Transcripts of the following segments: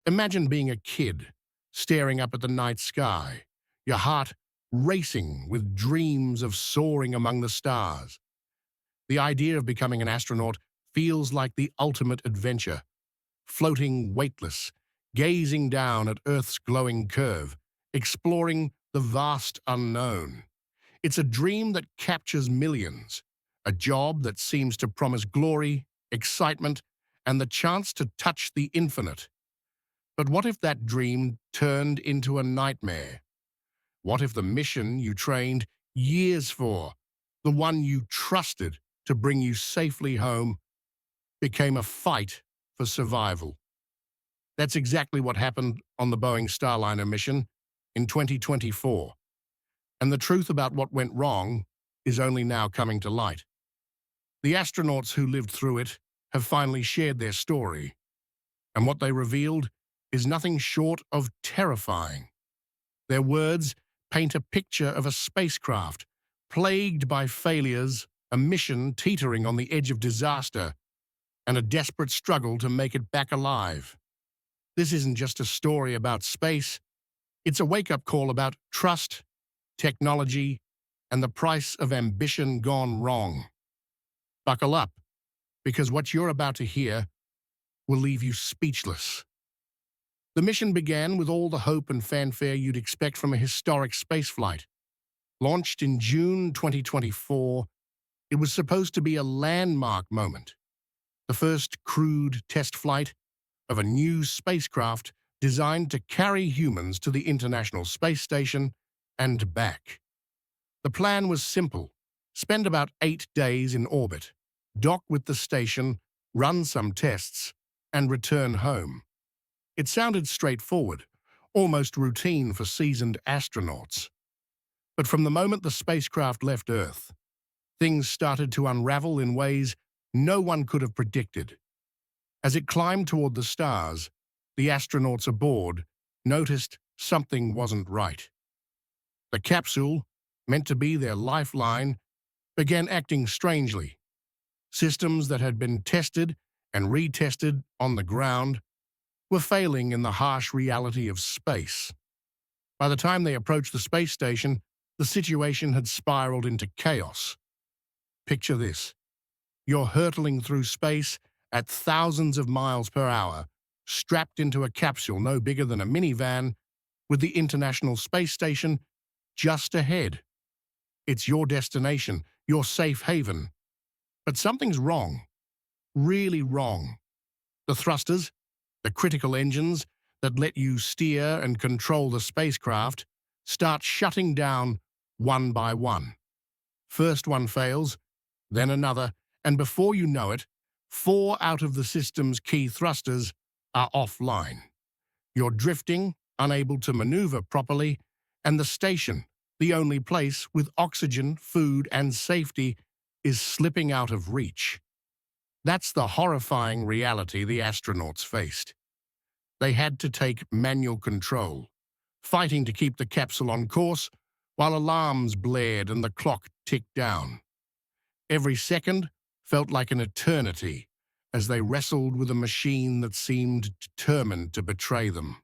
Imagine being a kid, staring up at the night sky, your heart racing with dreams of soaring among the stars. The idea of becoming an astronaut feels like the ultimate adventure, floating weightless, gazing down at Earth's glowing curve, exploring the vast unknown. It's a dream that captures millions, a job that seems to promise glory, excitement, and the chance to touch the infinite. But what if that dream turned into a nightmare? What if the mission you trained years for, the one you trusted to bring you safely home, became a fight for survival? That's exactly what happened on the Boeing Starliner mission in 2024. And the truth about what went wrong is only now coming to light. The astronauts who lived through it have finally shared their story, and what they revealed is nothing short of terrifying. Their words paint a picture of a spacecraft plagued by failures, a mission teetering on the edge of disaster, and a desperate struggle to make it back alive. This isn't just a story about space, it's a wake-up call about trust, technology, and the price of ambition gone wrong. Buckle up, because what you're about to hear will leave you speechless. The mission began with all the hope and fanfare you'd expect from a historic spaceflight. Launched in June 2024, it was supposed to be a landmark moment, the first crewed test flight of a new spacecraft designed to carry humans to the International Space Station and back. The plan was simple: spend about 8 days in orbit, dock with the station, run some tests, and return home. It sounded straightforward, almost routine for seasoned astronauts. But from the moment the spacecraft left Earth, things started to unravel in ways no one could have predicted. As it climbed toward the stars, the astronauts aboard noticed something wasn't right. The capsule, meant to be their lifeline, began acting strangely. Systems that had been tested and retested on the ground were failing in the harsh reality of space. By the time they approached the space station, the situation had spiraled into chaos. Picture this: you're hurtling through space at thousands of miles per hour, strapped into a capsule no bigger than a minivan, with the International Space Station just ahead. It's your destination, your safe haven. But something's wrong, really wrong. The thrusters, the critical engines that let you steer and control the spacecraft, start shutting down one by one. First one fails, then another, and before you know it, 4 out of the system's key thrusters are offline. You're drifting, unable to maneuver properly, and the station, the only place with oxygen, food, and safety, is slipping out of reach. That's the horrifying reality the astronauts faced. They had to take manual control, fighting to keep the capsule on course while alarms blared and the clock ticked down. Every second felt like an eternity as they wrestled with a machine that seemed determined to betray them.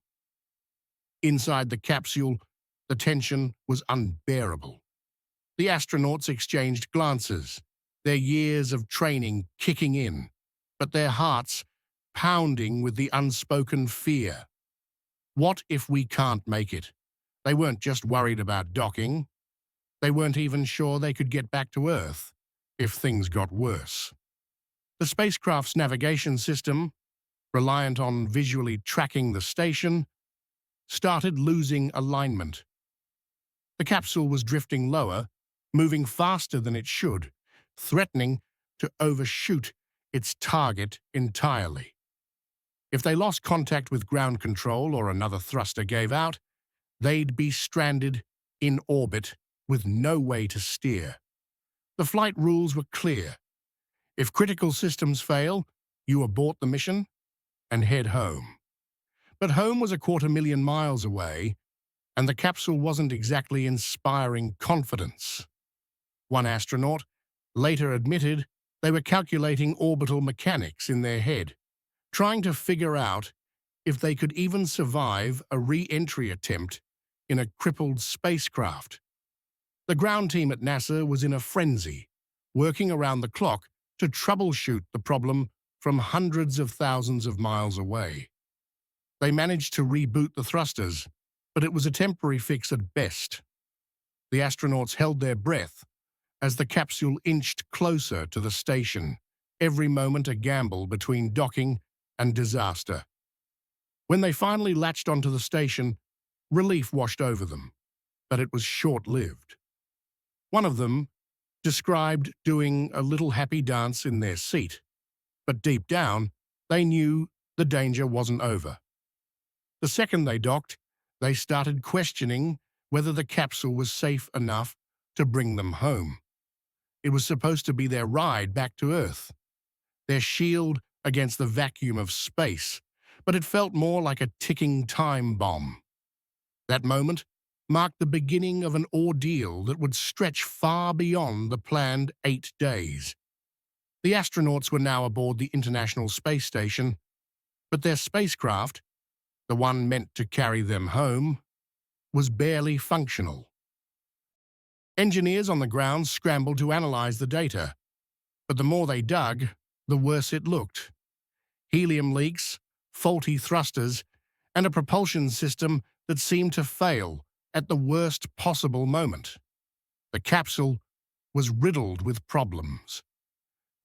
Inside the capsule, the tension was unbearable. The astronauts exchanged glances, their years of training kicking in, but their hearts pounding with the unspoken fear. What if we can't make it? They weren't just worried about docking. They weren't even sure they could get back to Earth if things got worse. The spacecraft's navigation system, reliant on visually tracking the station, started losing alignment. The capsule was drifting lower, moving faster than it should, threatening to overshoot its target entirely. If they lost contact with ground control or another thruster gave out, they'd be stranded in orbit with no way to steer. The flight rules were clear. If critical systems fail, you abort the mission and head home. But home was 250,000 miles away, and the capsule wasn't exactly inspiring confidence. One astronaut later admitted they were calculating orbital mechanics in their head, trying to figure out if they could even survive a re-entry attempt in a crippled spacecraft. The ground team at NASA was in a frenzy, working around the clock to troubleshoot the problem from hundreds of thousands of miles away. They managed to reboot the thrusters, but it was a temporary fix at best. The astronauts held their breath as the capsule inched closer to the station, every moment a gamble between docking and disaster. When they finally latched onto the station, relief washed over them, but it was short-lived. One of them described doing a little happy dance in their seat, but deep down, they knew the danger wasn't over. The second they docked, they started questioning whether the capsule was safe enough to bring them home. It was supposed to be their ride back to Earth, their shield against the vacuum of space, but it felt more like a ticking time bomb. That moment marked the beginning of an ordeal that would stretch far beyond the planned 8 days. The astronauts were now aboard the International Space Station, but their spacecraft, the one meant to carry them home, was barely functional. Engineers on the ground scrambled to analyze the data, but the more they dug, the worse it looked. Helium leaks, faulty thrusters, and a propulsion system that seemed to fail at the worst possible moment. The capsule was riddled with problems.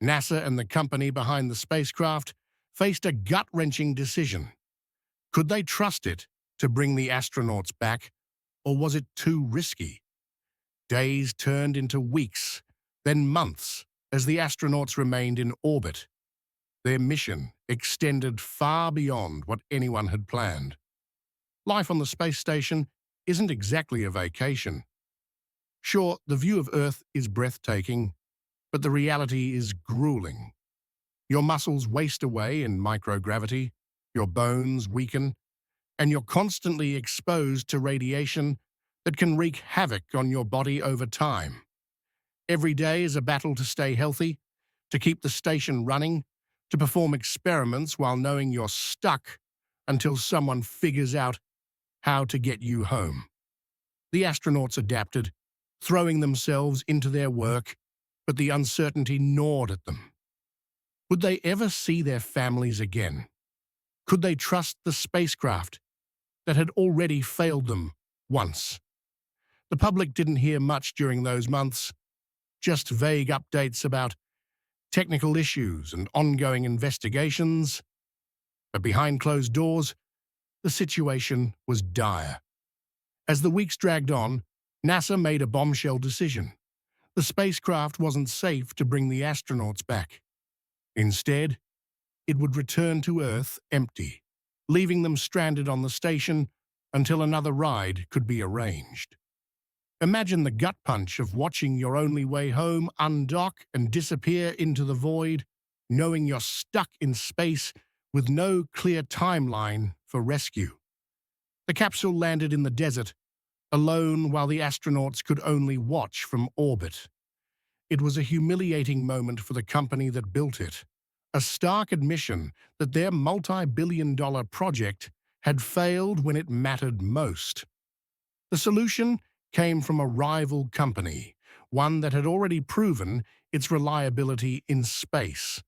NASA and the company behind the spacecraft faced a gut-wrenching decision. Could they trust it to bring the astronauts back, or was it too risky? Days turned into weeks, then months, as the astronauts remained in orbit. Their mission extended far beyond what anyone had planned. Life on the space station isn't exactly a vacation. Sure, the view of Earth is breathtaking, but the reality is grueling. Your muscles waste away in microgravity, your bones weaken, and you're constantly exposed to radiation that can wreak havoc on your body over time. Every day is a battle to stay healthy, to keep the station running, to perform experiments while knowing you're stuck until someone figures out how to get you home. The astronauts adapted, throwing themselves into their work, but the uncertainty gnawed at them. Would they ever see their families again? Could they trust the spacecraft that had already failed them once? The public didn't hear much during those months, just vague updates about technical issues and ongoing investigations. But behind closed doors, the situation was dire. As the weeks dragged on, NASA made a bombshell decision. The spacecraft wasn't safe to bring the astronauts back. Instead, it would return to Earth empty, leaving them stranded on the station until another ride could be arranged. Imagine the gut punch of watching your only way home undock and disappear into the void, knowing you're stuck in space with no clear timeline for rescue. The capsule landed in the desert, alone while the astronauts could only watch from orbit. It was a humiliating moment for the company that built it, a stark admission that their multi-billion-dollar project had failed when it mattered most. The solution came from a rival company, one that had already proven its reliability in space.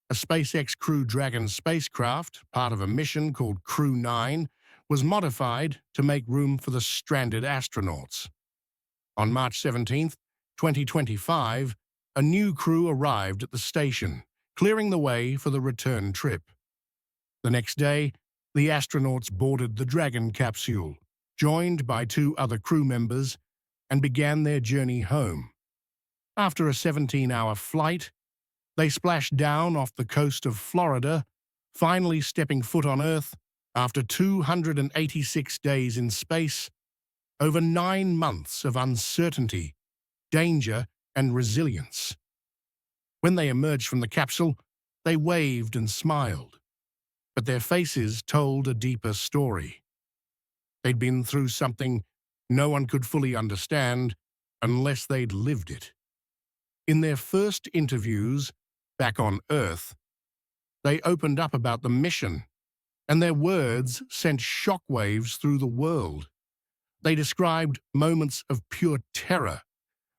A SpaceX Crew Dragon spacecraft, part of a mission called Crew 9, was modified to make room for the stranded astronauts. On March 17, 2025, a new crew arrived at the station, clearing the way for the return trip. The next day, the astronauts boarded the Dragon capsule, joined by 2 other crew members, and began their journey home. After a 17-hour flight, they splashed down off the coast of Florida, finally stepping foot on Earth after 286 days in space, over 9 months of uncertainty, danger, and resilience. When they emerged from the capsule, they waved and smiled, but their faces told a deeper story. They'd been through something no one could fully understand unless they'd lived it. In their first interviews back on Earth, they opened up about the mission, and their words sent shockwaves through the world. They described moments of pure terror,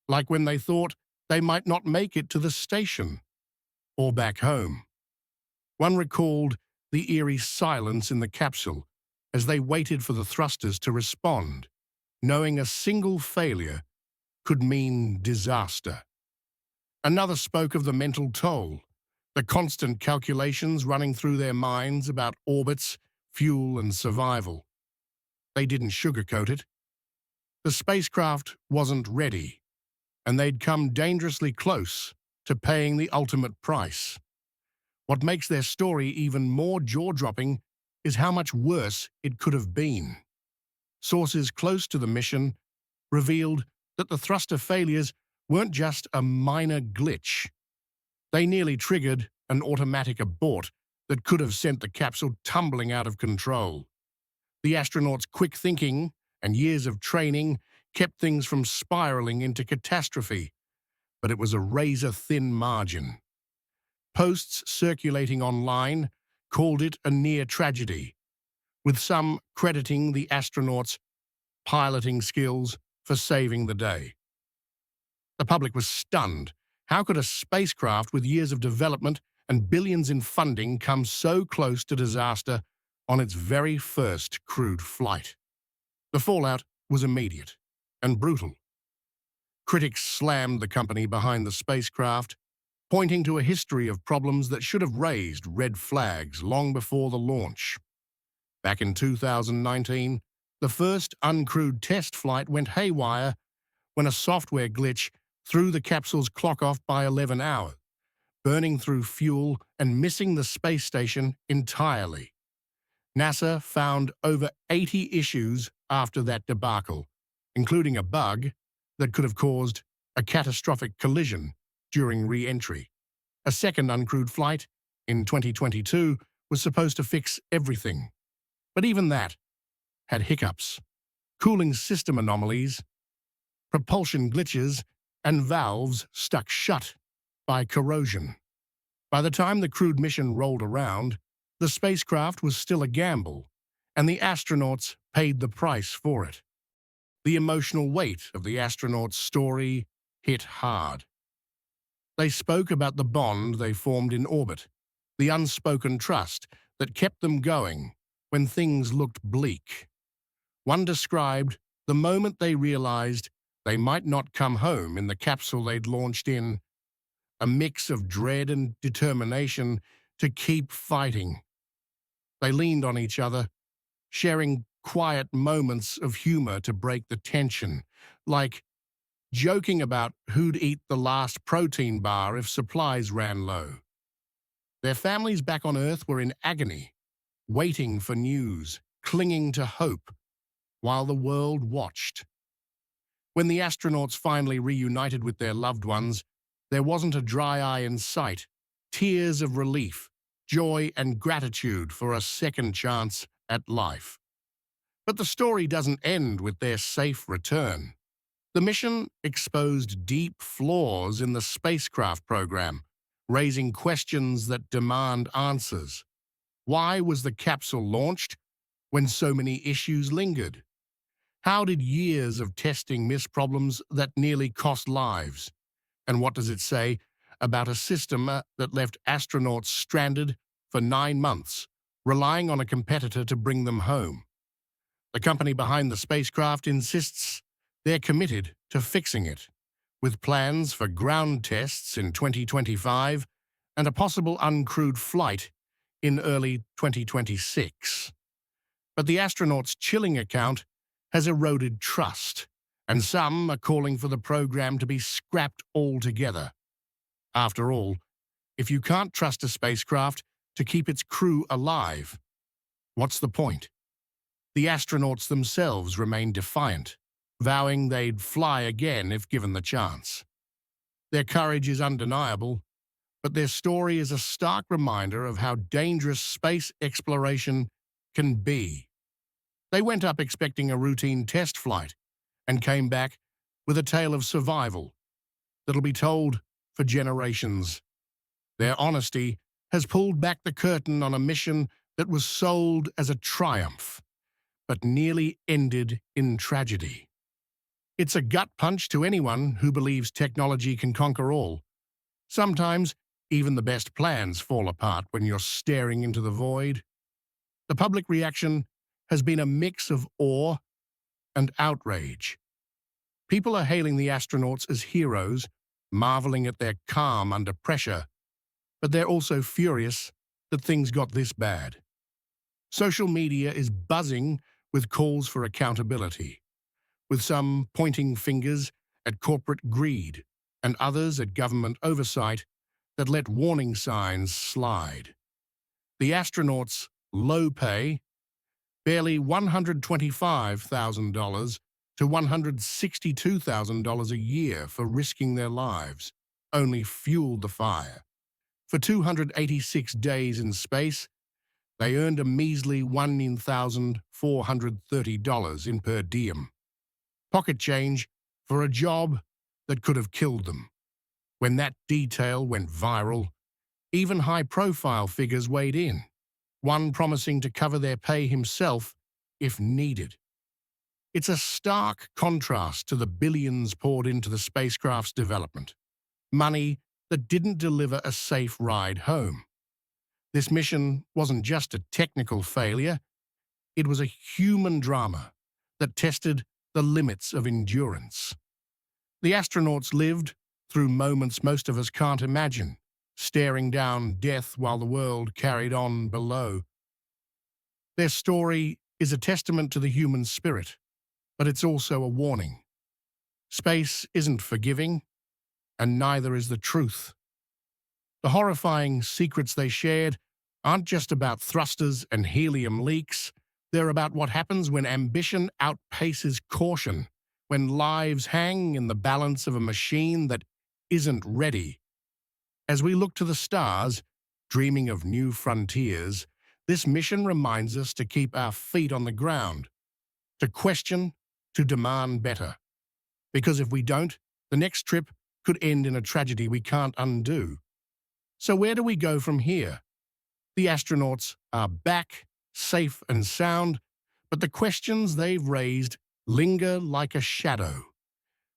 like when they thought they might not make it to the station or back home. One recalled the eerie silence in the capsule as they waited for the thrusters to respond, knowing a single failure could mean disaster. Another spoke of the mental toll, the constant calculations running through their minds about orbits, fuel, and survival. They didn't sugarcoat it. The spacecraft wasn't ready, and they'd come dangerously close to paying the ultimate price. What makes their story even more jaw-dropping is how much worse it could have been. Sources close to the mission revealed that the thruster failures weren't just a minor glitch. They nearly triggered an automatic abort that could have sent the capsule tumbling out of control. The astronauts' quick thinking and years of training kept things from spiraling into catastrophe, but it was a razor-thin margin. Posts circulating online called it a near tragedy, with some crediting the astronauts' piloting skills for saving the day. The public was stunned. How could a spacecraft with years of development and billions in funding come so close to disaster on its very first crewed flight? The fallout was immediate and brutal. Critics slammed the company behind the spacecraft, pointing to a history of problems that should have raised red flags long before the launch. Back in 2019, the first uncrewed test flight went haywire when a software glitch threw the capsule's clock off by 11 hours, burning through fuel and missing the space station entirely. NASA found over 80 issues after that debacle, including a bug that could have caused a catastrophic collision during re-entry. A second uncrewed flight in 2022 was supposed to fix everything, but even that had hiccups, cooling system anomalies, propulsion glitches, and valves stuck shut by corrosion. By the time the crewed mission rolled around, the spacecraft was still a gamble, and the astronauts paid the price for it. The emotional weight of the astronauts' story hit hard. They spoke about the bond they formed in orbit, the unspoken trust that kept them going when things looked bleak. One described the moment they realized they might not come home in the capsule they'd launched in, a mix of dread and determination to keep fighting. They leaned on each other, sharing quiet moments of humor to break the tension, like joking about who'd eat the last protein bar if supplies ran low. Their families back on Earth were in agony, waiting for news, clinging to hope, while the world watched. When the astronauts finally reunited with their loved ones, there wasn't a dry eye in sight. Tears of relief, joy, and gratitude for a second chance at life. But the story doesn't end with their safe return. The mission exposed deep flaws in the spacecraft program, raising questions that demand answers. Why was the capsule launched when so many issues lingered? How did years of testing miss problems that nearly cost lives? And what does it say about a system that left astronauts stranded for 9 months, relying on a competitor to bring them home? The company behind the spacecraft insists they're committed to fixing it, with plans for ground tests in 2025 and a possible uncrewed flight in early 2026. But the astronauts' chilling account has eroded trust, and some are calling for the program to be scrapped altogether. After all, if you can't trust a spacecraft to keep its crew alive, what's the point? The astronauts themselves remain defiant, vowing they'd fly again if given the chance. Their courage is undeniable, but their story is a stark reminder of how dangerous space exploration can be. They went up expecting a routine test flight and came back with a tale of survival that'll be told for generations. Their honesty has pulled back the curtain on a mission that was sold as a triumph, but nearly ended in tragedy. It's a gut punch to anyone who believes technology can conquer all. Sometimes, even the best plans fall apart when you're staring into the void. The public reaction has been a mix of awe and outrage. People are hailing the astronauts as heroes, marveling at their calm under pressure, but they're also furious that things got this bad. Social media is buzzing with calls for accountability, with some pointing fingers at corporate greed and others at government oversight that let warning signs slide. The astronauts' low pay, barely $125,000 to $162,000 a year for risking their lives, only fueled the fire. For 286 days in space, they earned a measly $19,430 in per diem. Pocket change for a job that could have killed them. When that detail went viral, even high-profile figures weighed in, one promising to cover their pay himself if needed. It's a stark contrast to the billions poured into the spacecraft's development, money that didn't deliver a safe ride home. This mission wasn't just a technical failure, it was a human drama that tested the limits of endurance. The astronauts lived through moments most of us can't imagine, staring down death while the world carried on below. Their story is a testament to the human spirit, but it's also a warning. Space isn't forgiving, and neither is the truth. The horrifying secrets they shared aren't just about thrusters and helium leaks, they're about what happens when ambition outpaces caution, when lives hang in the balance of a machine that isn't ready. As we look to the stars, dreaming of new frontiers, this mission reminds us to keep our feet on the ground, to question, to demand better. Because if we don't, the next trip could end in a tragedy we can't undo. So where do we go from here? The astronauts are back, safe and sound, but the questions they've raised linger like a shadow.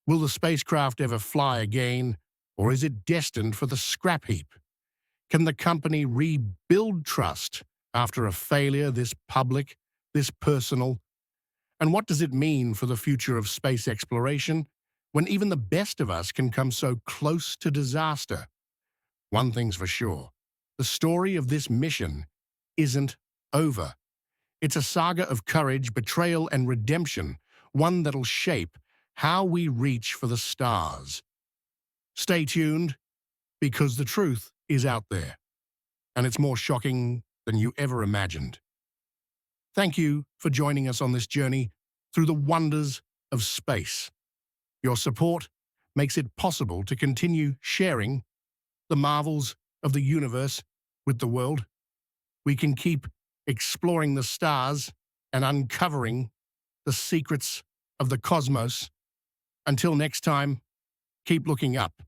Will the spacecraft ever fly again, or is it destined for the scrap heap? Can the company rebuild trust after a failure this public, this personal? And what does it mean for the future of space exploration when even the best of us can come so close to disaster? One thing's for sure, the story of this mission isn't over. It's a saga of courage, betrayal, and redemption, one that'll shape how we reach for the stars. Stay tuned, because the truth is out there, and it's more shocking than you ever imagined. Thank you for joining us on this journey through the wonders of space. Your support makes it possible to continue sharing the marvels of the universe with the world. We can keep exploring the stars and uncovering the secrets of the cosmos. Until next time, keep looking up.